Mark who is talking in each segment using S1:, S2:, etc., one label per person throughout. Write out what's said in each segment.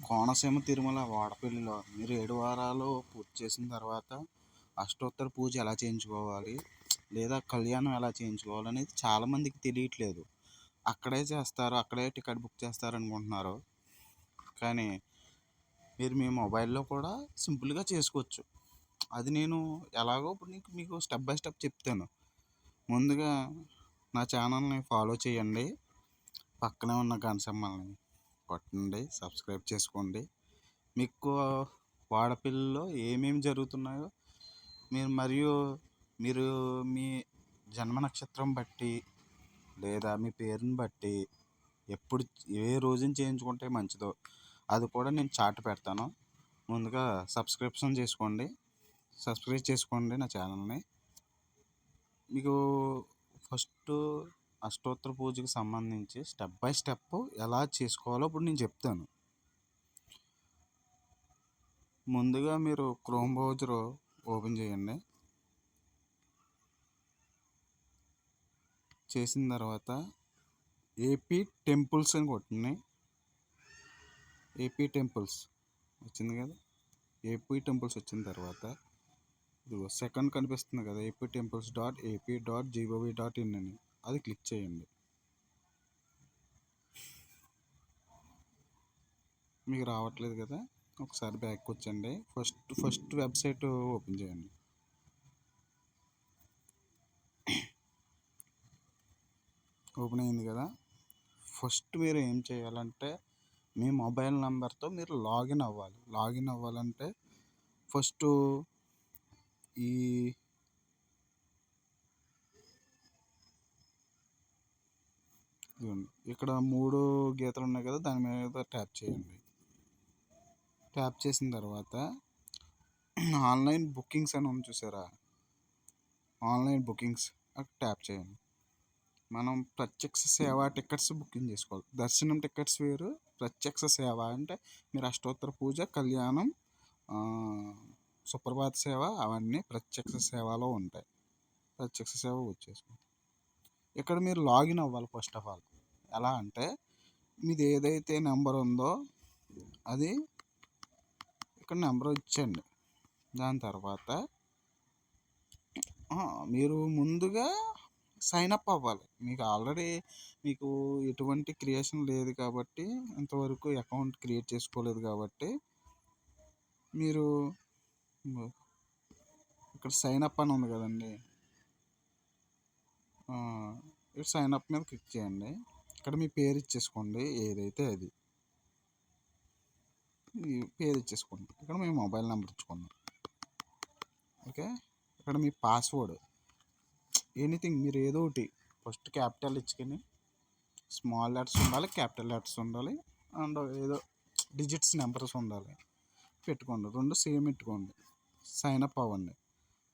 S1: కోనసీమ తిరుమల వాడపల్లిలో మీరు 7 వారాలు పూర్తి చేసిన తర్వాత అష్టోత్తర పూజ ఎలా చేయించుకోవాలి? లేదా కళ్యాణం ఎలా చేయించుకోవాలనేది చాలామందికి తెలియట్లేదు. అక్కడే చేస్తారు, అక్కడే టికెట్ బుక్ చేస్తారనుకుంటున్నారు. కానీ మీరు మీ మొబైల్‌లో కూడా సింపుల్‌గా చేసుకోవచ్చు. అది నేను ఎలాగో ఇప్పుడు మీకు స్టెప్ బై స్టెప్ చెప్తాను. ముందుగా నా ఛానల్‌ని ఫాలో చేయండి. పక్కనే ఉన్న గంట సింబల్‌ని కొట్టండి, సబ్స్క్రైబ్ చేసుకోండి. మీకు వాడపల్లిలో ఏమేమి జరుగుతున్నాయో మరియు మీరు మీ జన్మ నక్షత్రం బట్టి లేదా మీ పేరుని బట్టి ఎప్పుడు ఏ రోజున చేయించుకుంటే మంచిదో అది కూడా నేను చార్ట్ పెడతాను. ముందుగా సబ్స్క్రైబ్ చేసుకోండి నా ఛానల్ని. మీకు ఫస్ట్ అష్టోత్తర పూజకి సంబంధించి స్టెప్ బై స్టెప్ ఎలా చేసుకోవాలో ఇప్పుడు నేను చెప్తాను. ముందుగా మీరు క్రోమ్ బ్రౌజర్ ఓపెన్ చేయండి. చేసిన తర్వాత ఏపీ టెంపుల్స్ అని కొట్టండి. ఏపీ టెంపుల్స్ వచ్చింది కదా. ఏపీ టెంపుల్స్ వచ్చిన తర్వాత ఇదిగో సెకండ్ కనిపిస్తుంది కదా, aptemples.ap.gov.in అని, అది క్లిక్ చేయండి. మీకు రావట్లేదు కదా, ఒకసారి బ్యాక్ వచ్చండి. ఫస్ట్ వెబ్సైట్ ఓపెన్ చేయండి. ఓపెన్ అయింది కదా. ఫస్ట్ మీరు ఏం చేయాలంటే మీ మొబైల్ నెంబర్తో మీరు లాగిన్ అవ్వాలి. లాగిన్ అవ్వాలంటే ఫస్ట్ ఈ ఇక్కడ 3 గీతలు ఉన్నాయి కదా, దాని మీద ట్యాప్ చేయండి. ట్యాప్ చేసిన తర్వాత ఆన్లైన్ బుకింగ్స్ అని ఉంది చూసారా, ఆన్లైన్ బుకింగ్స్ అక్కడ ట్యాప్ చేయండి. మనం ప్రత్యక్ష సేవ టికెట్స్ బుకింగ్ చేసుకోవాలి. దర్శనం టికెట్స్ వేరు, ప్రత్యక్ష సేవ అంటే మీరు అష్టోత్తర పూజ, కళ్యాణం, సుప్రభాత సేవ అవన్నీ ప్రత్యక్ష సేవలో ఉంటాయి. ప్రత్యక్ష సేవ వచ్చేసుకోండి. ఇక్కడ మీరు లాగిన్ అవ్వాలి. ఫస్ట్ ఆఫ్ ఆల్ ఎలా అంటే మీది ఏదైతే నెంబర్ ఉందో అది ఇక్కడ నెంబర్ ఇచ్చండి. దాని తర్వాత మీరు ముందుగా సైన్ అప్ అవ్వాలి. మీకు ఎటువంటి క్రియేషన్ లేదు కాబట్టి, ఇంతవరకు అకౌంట్ క్రియేట్ చేసుకోలేదు కాబట్టి మీరు ఇక్కడ సైన్ అప్ అని ఉంది కదండి, ఇక్కడ సైన్ అప్ మీద క్లిక్ చేయండి. ఇక్కడ మీ పేరు ఇచ్చేసుకోండి, ఏదైతే అది మీ పేరు ఇచ్చేసుకోండి. ఇక్కడ మీ మొబైల్ నెంబర్ ఇచ్చుకోండి. ఓకే, ఇక్కడ మీ పాస్వర్డ్ ఎనీథింగ్ మీరు ఏదో ఒకటి ఫస్ట్ క్యాపిటల్ ఇచ్చుకొని, స్మాల్ లెటర్స్ ఉండాలి, క్యాపిటల్ లెటర్స్ ఉండాలి, అండ్ ఏదో డిజిట్స్ నెంబర్స్ ఉండాలి. పెట్టుకోండి, 2 సేమ్ పెట్టుకోండి. సైన్ అప్ అవ్వండి.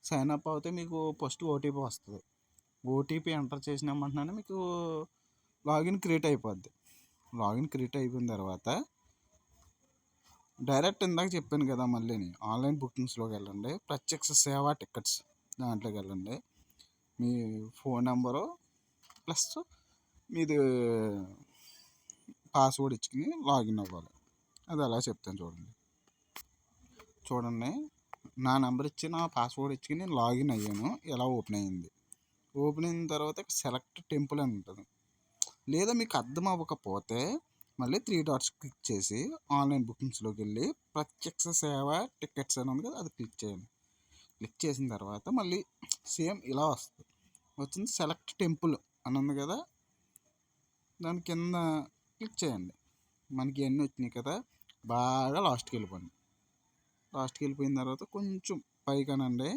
S1: సైన్ అప్ అవుతే మీకు ఫస్ట్ ఓటీపీ వస్తుంది. ఓటీపీ ఎంటర్ చేసినామంటేనే మీకు లాగిన్ క్రియేట్ అయిపోద్ది. లాగిన్ క్రియేట్ అయిపోయిన తర్వాత డైరెక్ట్ ఇందాక చెప్పాను కదా, మళ్ళీ ఆన్లైన్ బుకింగ్స్లోకి వెళ్ళండి. ప్రత్యక్ష సేవా టికెట్స్ దాంట్లోకి వెళ్ళండి. మీ ఫోన్ నెంబరు ప్లస్ మీది పాస్వర్డ్ ఇచ్చుకుని లాగిన్ అవ్వాలి. అది అలా చెప్తాను చూడండి. నా నెంబర్ ఇచ్చి నా పాస్వర్డ్ ఇచ్చుకుని నేను లాగిన్ అయ్యాను. ఎలా ఓపెన్ అయ్యింది. ఓపెన్ అయిన తర్వాత సెలెక్ట్ టెంపుల్ అని ఉంటుంది. లేదా మీకు అర్థం అవ్వకపోతే మళ్ళీ 3 డాట్స్ క్లిక్ చేసి ఆన్లైన్ బుకింగ్స్లోకి వెళ్ళి ప్రత్యక్ష సేవ టికెట్స్ అని ఉంది కదా, అది క్లిక్ చేయండి. క్లిక్ చేసిన తర్వాత మళ్ళీ సేమ్ ఇలా వస్తుంది. వచ్చింది సెలెక్ట్ టెంపుల్ అని ఉంది కదా, దాని కింద క్లిక్ చేయండి. మనకి ఇవన్నీ వచ్చినాయి కదా, బాగా లాస్ట్కి వెళ్ళిపోండి. లాస్ట్కి వెళ్ళిపోయిన తర్వాత కొంచెం పైకనండి,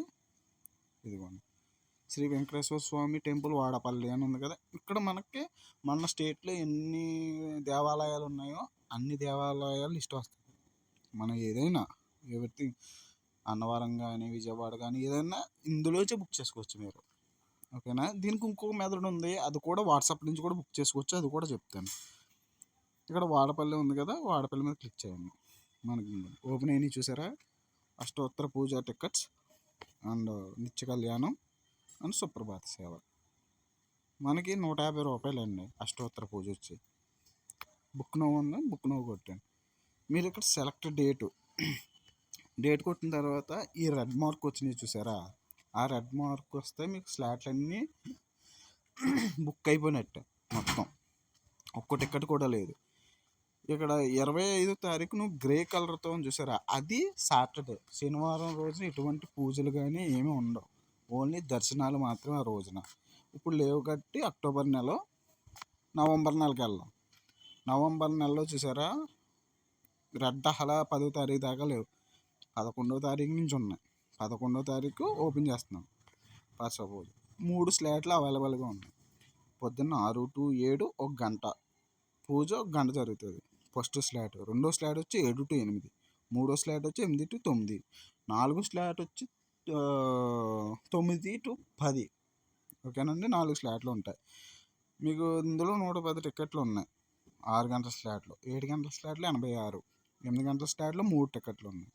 S1: ఇదిగోండి శ్రీ వెంకటేశ్వర స్వామి టెంపుల్ వాడపల్లి అని ఉంది కదా. ఇక్కడ మనకి మన స్టేట్లో ఎన్ని దేవాలయాలు ఉన్నాయో అన్ని దేవాలయాలు లిస్ట్ వస్తుంది. మనం ఏదైనా ఎవరి అన్నవరం కానీ విజయవాడ కానీ ఏదైనా ఇందులోంచి బుక్ చేసుకోవచ్చు మీరు. ఓకేనా. దీనికి ఇంకొక మెథడ్ ఉంది, అది కూడా వాట్సాప్ నుంచి కూడా బుక్ చేసుకోవచ్చు, అది కూడా చెప్తాను. ఇక్కడ వాడపల్లి ఉంది కదా, వాడపల్లి మీద క్లిక్ చేయండి. మనకి ఓపెన్ అయినాయి చూసారా, అష్టోత్తర పూజ టికెట్స్ అండ్ నిత్య కళ్యాణం అండ్ సుప్రభాత సేవ. మనకి 150 రూపాయలు అండి అష్టోత్తర పూజ వచ్చి. బుక్ నవ్వు ఉంది, బుక్ నవ్వు కొట్టండి. మీరు ఇక్కడ సెలెక్ట్ డేట్ కొట్టిన తర్వాత ఈ రెడ్ మార్క్ వచ్చినాయి చూసారా, ఆ రెడ్ మార్క్ వస్తే మీకు స్లాట్లన్నీ బుక్ అయిపోయినట్టే మొత్తం, ఒక్క టికెట్ కూడా లేదు. ఇక్కడ 25వ తారీఖును గ్రే కలర్తో చూసారా, అది సాటర్డే, శనివారం రోజున ఎటువంటి పూజలు కానీ ఏమీ ఉండవు, ఓన్లీ దర్శనాలు మాత్రమే ఆ రోజున. ఇప్పుడు లేవు కట్టి అక్టోబర్ నెల, నవంబర్ నెలకి వెళ్దాం. నవంబర్ నెలలో చూసారా రెడ్ అలా 10వ తారీఖు దాకా లేవు, 11వ తారీఖు నుంచి ఉన్నాయి. 11వ తారీఖు ఓపెన్ చేస్తున్నాం. ఫర్ సపోజ్ 3 స్లాట్లు అవైలబుల్గా ఉన్నాయి. పొద్దున్న 6 to 7 1 గంట పూజ, 1 గంట జరుగుతుంది ఫస్ట్ స్లాట్. రెండో స్లాట్ వచ్చి 7 to 8, మూడో స్లాట్ వచ్చి 8 to 9, నాలుగో స్లాట్ వచ్చి 9 to 10. ఓకేనండి, 4 స్లాట్లు ఉంటాయి మీకు. ఇందులో 110 టికెట్లు ఉన్నాయి. 6 గంటల స్లాట్లు, 7 గంటల స్లాట్లు 86, 8 గంటల స్లాట్లో 3 టికెట్లు ఉన్నాయి.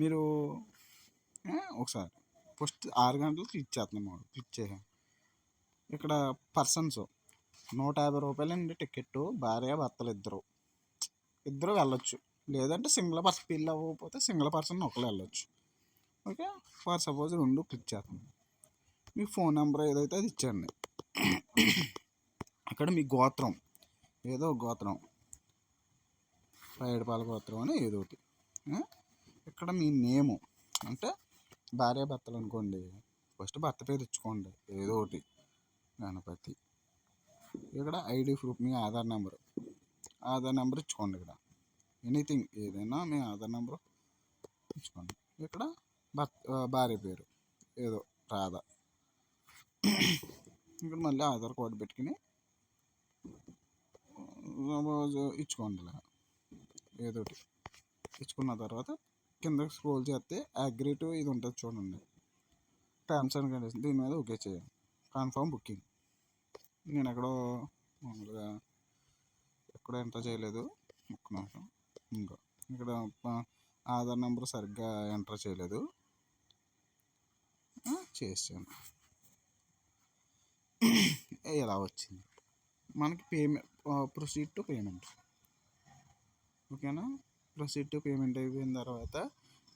S1: మీరు ఒకసారి ఫస్ట్ 6 గంటలు క్లిక్ చేస్తున్నాం, క్లిక్ చేసాం. ఇక్కడ పర్సన్స్ 150 రూపాయలండి టికెట్. భార్య భర్తలు ఇద్దరు వెళ్ళొచ్చు, లేదంటే సింగిల్ పర్సన్, పిల్ల అవ్వకపోతే సింగిల్ పర్సన్ ఒకరు వెళ్ళొచ్చు. ఓకే, ఫర్ సపోజ్ 2 క్లిక్ చేస్తాం. మీ ఫోన్ నెంబర్ ఏదైతే అది ఇచ్చండి. అక్కడ మీ గోత్రం ఏదో గోత్రం, పైడిపాల గోత్రం అని ఏదో ఒకటి. ఇక్కడ మీ నేము అంటే భార్య భర్తలు అనుకోండి, ఫస్ట్ భర్త పేరు ఇచ్చుకోండి ఏదో ఒకటి, గణపతి. ఇక్కడ ఐడి ప్రూఫ్ మీ ఆధార్ నెంబర్ ఇచ్చుకోండి. ఇక్కడ ఎనీథింగ్ ఏదైనా మీ ఆధార్ నెంబర్ ఇచ్చుకోండి. ఇక్కడ భార్య పేరు ఏదో రాధ. ఇక్కడ మళ్ళీ ఆధార్ కార్డు పెట్టుకుని ఇచ్చుకోండి. ఇలా ఏదో ఒకటి ఇచ్చుకున్న తర్వాత కింద స్క్రోల్ చేస్తే అగ్రిటివ్ ఇది ఉంటుంది చూడండి, టర్మ్స్ అండ్ కండిషన్, దీని మీద ఓకే చేయండి. Confirm booking. నేను మామూలుగా ఎక్కడ ఎంటర్ చేయలేదు, ఒక్క నిమిషం. ఇక్కడ ఆధార్ నెంబర్ సరిగ్గా ఎంటర్ చేయలేదు, చేసాను. ఇలా వచ్చింది మనకి పేమెంట్, ప్రొసీడ్ టు పేమెంట్. ఓకేనా, ప్రొసీడ్ టు పేమెంట్ అయిపోయిన తర్వాత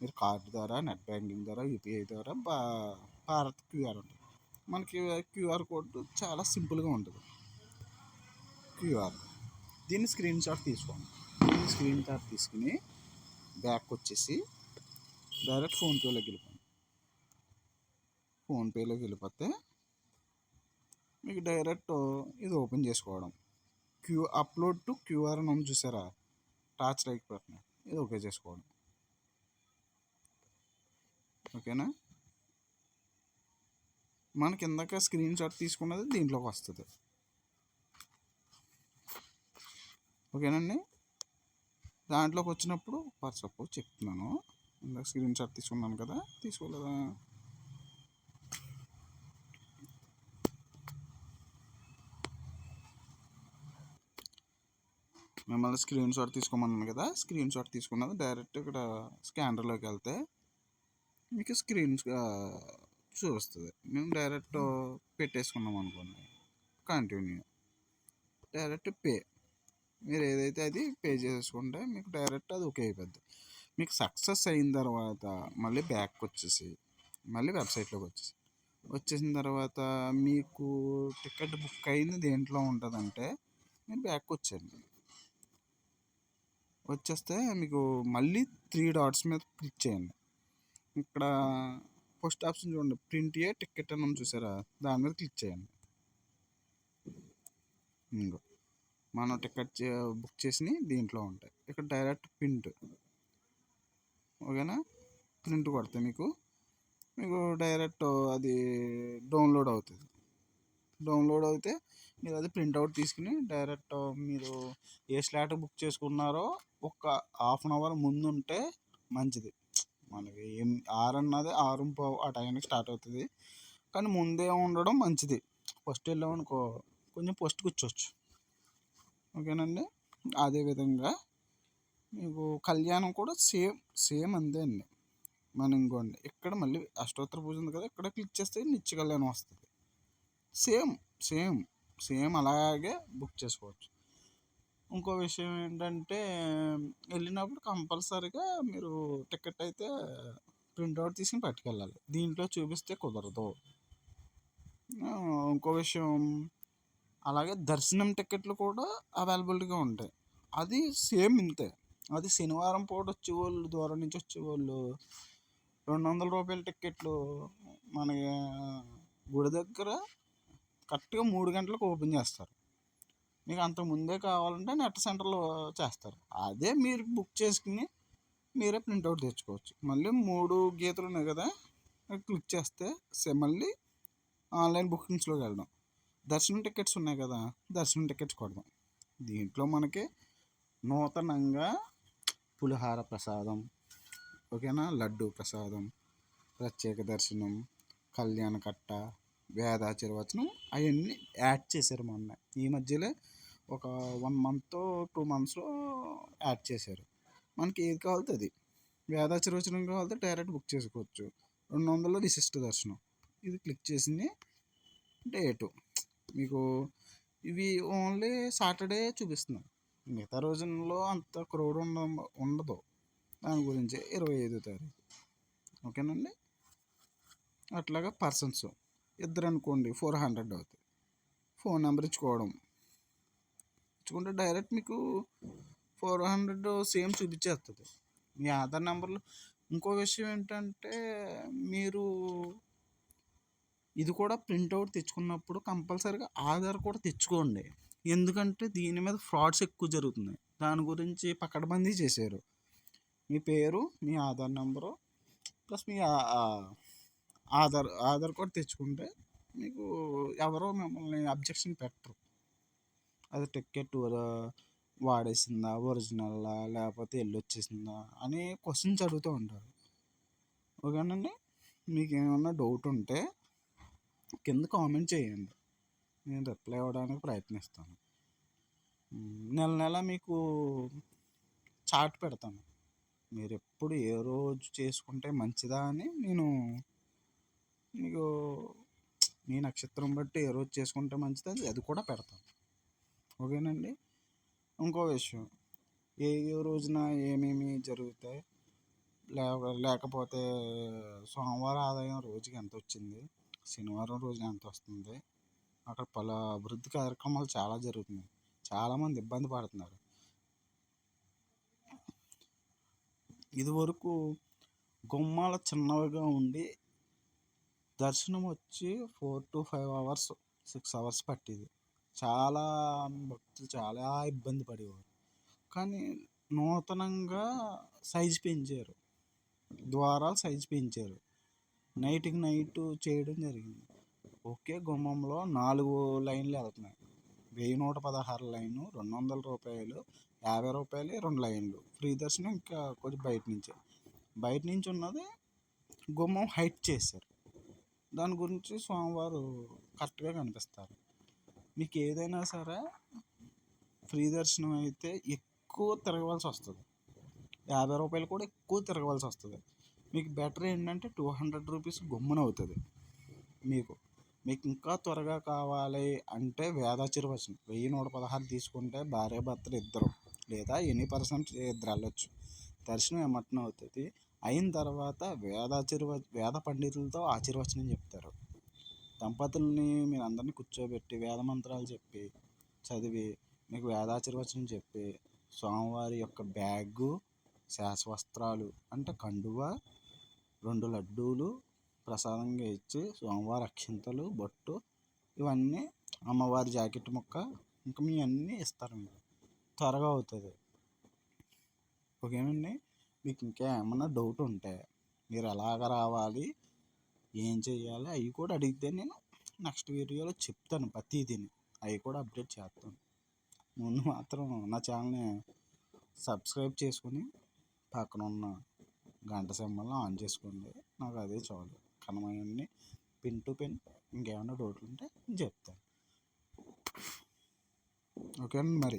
S1: మీరు కార్డు ద్వారా, నెట్ బ్యాంకింగ్ ద్వారా, యూపీఐ ద్వారా, భారత్ క్యూఆర్ ఉంటుంది. మనకి క్యూఆర్ కోడ్ చాలా సింపుల్గా ఉంటుంది. దీన్ని స్క్రీన్ షాట్ తీసుకోండి. స్క్రీన్ షాట్ తీసుకుని బ్యాక్ వచ్చేసి డైరెక్ట్ ఫోన్పేలోకి వెళ్ళిపోండి. ఫోన్పేలోకి వెళ్ళిపోతే మీకు డైరెక్ట్ ఇది ఓపెన్ చేసుకోవడం. అప్లోడ్ టు క్యూఆర్ అని ఉంది చూసారా, టాచ్ రైట్ బటన్, ఇది ఓకే చేసుకోవడం. ఓకేనా, మనకి ఇందాక స్క్రీన్ షాట్ తీసుకున్నది దీంట్లోకి వస్తుంది. ఓకేనండి, దాంట్లోకి వచ్చినప్పుడు ఫర్ సపోజ్ చెప్తున్నాను, ఇందాక స్క్రీన్ షాట్ తీసుకున్నాను కదా, తీసుకోలేదా, మిమ్మల్ని స్క్రీన్ షాట్ తీసుకోమన్నాను కదా, స్క్రీన్ షాట్ తీసుకున్నది డైరెక్ట్ ఇక్కడ స్కానర్లోకి వెళ్తే మీకు స్క్రీన్ చూస్తుంది. మేము డైరెక్ట్ పెట్టేసుకున్నాం అనుకోండి, కంటిన్యూ, డైరెక్ట్ పే, మీరు ఏదైతే అది పే చేసుకుంటే మీకు డైరెక్ట్ అది ఓకే అయిపోద్ది. మీకు సక్సెస్ అయిన తర్వాత మళ్ళీ బ్యాక్ వచ్చేసి మళ్ళీ వెబ్సైట్లోకి వచ్చేసిన తర్వాత మీకు టికెట్ బుక్ అయింది దేంట్లో ఉంటుందంటే మీరు బ్యాక్ వచ్చేస్తే మీకు మళ్ళీ 3 డాట్స్ మీద క్లిక్ చేయండి. ఇక్కడ ఫస్ట్ ఆప్షన్ చూడండి, ప్రింట్ ఏ టికెట్ అని చూసారా, దాని మీద క్లిక్ చేయండి. ఇంకో మనం టికెట్ బుక్ చేసి దీంట్లో ఉంటాయి. ఇక్కడ డైరెక్ట్ ప్రింట్, ఓకేనా, ప్రింట్ కొడితే మీకు డైరెక్ట్ అది డౌన్లోడ్ అవుతుంది. డౌన్లోడ్ అయితే మీరు అది ప్రింట్అవుట్ తీసుకుని డైరెక్ట్ మీరు ఏ స్లాట్ బుక్ చేసుకున్నారో ఒక హాఫ్ అన్ అవర్ ముందు ఉంటే మంచిది. మనకి 6 అన్నది 6:15 ఆ టైంకి స్టార్ట్ అవుతుంది, కానీ ముందే ఉండడం మంచిది. ఫస్ట్ వెళ్ళామనుకో కొంచెం ఫస్ట్ కూర్చోవచ్చు. ఓకేనండి, అదేవిధంగా మీకు కళ్యాణం కూడా సేమ్ అంతే అండి. మనం ఇంకోండి ఇక్కడ మళ్ళీ అష్టోత్తర పూజ ఉంది కదా, ఇక్కడ క్లిక్ చేస్తే నిత్య కళ్యాణం వస్తుంది. సేమ్ అలాగే బుక్ చేసుకోవచ్చు. ఇంకో విషయం ఏంటంటే వెళ్ళినప్పుడు కంపల్సరీగా మీరు టికెట్ అయితే ప్రింట్అవుట్ తీసుకుని పట్టుకెళ్ళాలి. దీంట్లో చూపిస్తే కుదరదు. ఇంకో విషయం, అలాగే దర్శనం టికెట్లు కూడా అవైలబిలిటీగా ఉంటాయి. అది సేమ్ ఇంతే. అది శనివారం పూట వచ్చేవాళ్ళు, దూరం నుంచి వచ్చేవాళ్ళు ₹200 టికెట్లు మన గుడి దగ్గర కరెక్ట్గా 3 గంటలకు ఓపెన్ చేస్తారు. మీకు అంతకు ముందే కావాలంటే నెట్ సెంటర్లో చేస్తారు. అదే మీరు బుక్ చేసుకుని మీరే ప్రింట్అవుట్ తెచ్చుకోవచ్చు. మళ్ళీ 3 గీతలు ఉన్నాయి కదా, క్లిక్ చేస్తే మళ్ళీ ఆన్లైన్ బుకింగ్స్లోకి వెళ్ళడం. దర్శనం టికెట్స్ ఉన్నాయి కదా, దర్శనం టికెట్స్ కొడదాం. దీంట్లో మనకి నూతనంగా పులిహార ప్రసాదం, ఓకేనా, లడ్డు ప్రసాదం, ప్రత్యేక దర్శనం, కళ్యాణ కట్ట, వేదాశీర్వచనం అవన్నీ యాడ్ చేశారు మొన్న. ఈ మధ్యలో ఒక 1 మంత్ 2 మంత్స్లో యాడ్ చేశారు. మనకి ఏది కావాలితే అది. వేదాశీర్వచనం కావాలితే డైరెక్ట్ బుక్ చేసుకోవచ్చు. 200 విశిష్ట దర్శనం, ఇది క్లిక్ చేసింది. డేటు మీకు ఇవి ఓన్లీ సాటర్డే చూపిస్తున్నాయి. మిగతా రోజుల్లో అంత క్రౌడ్ ఉండదు. దాని గురించి 25వ తారీఖు, ఓకేనండి. అట్లాగా పర్సన్స్ ఇద్దరు అనుకోండి 400 అవుతుంది. ఫోన్ నెంబర్ ఇచ్చుకుంటే డైరెక్ట్ మీకు 400 సేమ్ చూపించేస్తుంది మీ ఆధార్ నెంబర్లో. ఇంకో విషయం ఏంటంటే మీరు ఇది కూడా ప్రింట్అవుట్ తెచ్చుకున్నప్పుడు కంపల్సరీగా ఆధార్ కూడా తెచ్చుకోండి. ఎందుకంటే దీని మీద ఫ్రాడ్స్ ఎక్కువ జరుగుతున్నాయి. దాని గురించి పకడ్బందీ చేశారు. మీ పేరు, మీ ఆధార్ నెంబరు ప్లస్ మీ ఆధార్ కూడా తెచ్చుకుంటే మీకు ఎవరో మిమ్మల్ని అబ్జెక్షన్ పెట్టరు. అది టికెట్ వాడేసిందా, ఒరిజినల్లా, లేకపోతే వచ్చేసిందా అని క్వశ్చన్స్ అడుగుతూ ఉంటారు. ఓకేనండి. మీకు ఏమన్నా డౌట్ ఉంటే కింద కామెంట్ చేయండి, నేను రిప్లై అవ్వడానికి ప్రయత్నిస్తాను. నెల మీకు చార్ట్ పెడతాను. మీరు ఎప్పుడు ఏ రోజు చేసుకుంటే మంచిదా అని నేను మీకు మీ నక్షత్రం బట్టి ఏ రోజు చేసుకుంటే మంచిది అది కూడా పెడతాను. ఓకేనండి. ఇంకో విషయం, ఏ రోజున ఏమేమి జరుగుతాయి, లేకపోతే సోమవారం ఆదాయం రోజుకి ఎంత వచ్చింది, శనివారం రోజున ఎంత వస్తుంది, అక్కడ పలు అభివృద్ధి కార్యక్రమాలు చాలా జరుగుతున్నాయి. చాలామంది ఇబ్బంది పడుతున్నారు. ఇదివరకు గుమ్మాలు చిన్నవిగా ఉండి దర్శనం వచ్చి 4 to 5 hours 6 hours పట్టేది. చాలా భక్తులు చాలా ఇబ్బంది పడేవారు. కానీ నూతనంగా సైజు పెంచారు, ద్వారాలు సైజు పెంచారు, నైట్కి నైట్ చేయడం జరిగింది. ఒకే గుమ్మంలో 4 లైన్లు వెళ్తున్నాయి. 1116 లైను, ₹200, ₹50 2 లైన్లు. ఫ్రీ దర్శనం ఇంకా కొంచెం బయట నుంచి ఉన్నది గుమ్మం హైట్ చేశారు. దాని గురించి స్వామివారు కరెక్ట్గా కనిపిస్తారు. మీకు ఏదైనా సరే ఫ్రీ దర్శనం అయితే ఎక్కువ తిరగవలసి వస్తుంది, ₹50 కూడా ఎక్కువ తిరగవలసి వస్తుంది. మీకు బెటర్ ఏంటంటే ₹200 గుమ్మన అవుతుంది. మీకు ఇంకా త్వరగా కావాలి అంటే వేదాశీర్వచనం 1116 తీసుకుంటే భార్యాభర్తలు ఇద్దరు లేదా ఎనీ పర్సన్ ఇద్దరు వెళ్ళొచ్చు. దర్శనం ఎమ్మటనే అవుతుంది. అయిన తర్వాత వేద పండితులతో ఆశీర్వచనం చెప్తారు. దంపతుల్ని మీరు అందరినీ కూర్చోబెట్టి వేద మంత్రాలు చెప్పి చదివి మీకు వేదాశీర్వచనం చెప్పి స్వామివారి యొక్క బ్యాగు, శాశ్వస్త్రాలు అంటే కండువ, 2 లడ్డూలు ప్రసాదంగా ఇచ్చి స్వామివారి అక్షింతలు, బొట్టు, ఇవన్నీ అమ్మవారి జాకెట్ ముక్క ఇంకా మీ అన్నీ ఇస్తారు. మీకు త్వరగా అవుతుంది. ఓకేనండి. మీకు ఇంకా ఏమన్నా డౌట్ ఉంటే మీరు ఎలాగ రావాలి, ఏం చేయాలి అవి కూడా అడిగితే నేను నెక్స్ట్ వీడియోలో చెప్తాను. ప్రతిదీని అవి కూడా అప్డేట్ చేస్తాను. ముందు మాత్రం నా ఛానల్ని సబ్స్క్రైబ్ చేసుకుని పక్కన ఉన్న గంట సింబల్ని ఆన్ చేసుకోండి. నాకు అదే చాలు. కనమయ్యన్ని పిన్ టు పిన్ ఇంకేమైనా డౌట్లు ఉంటే చెప్తాను. ఓకే అండి. మరి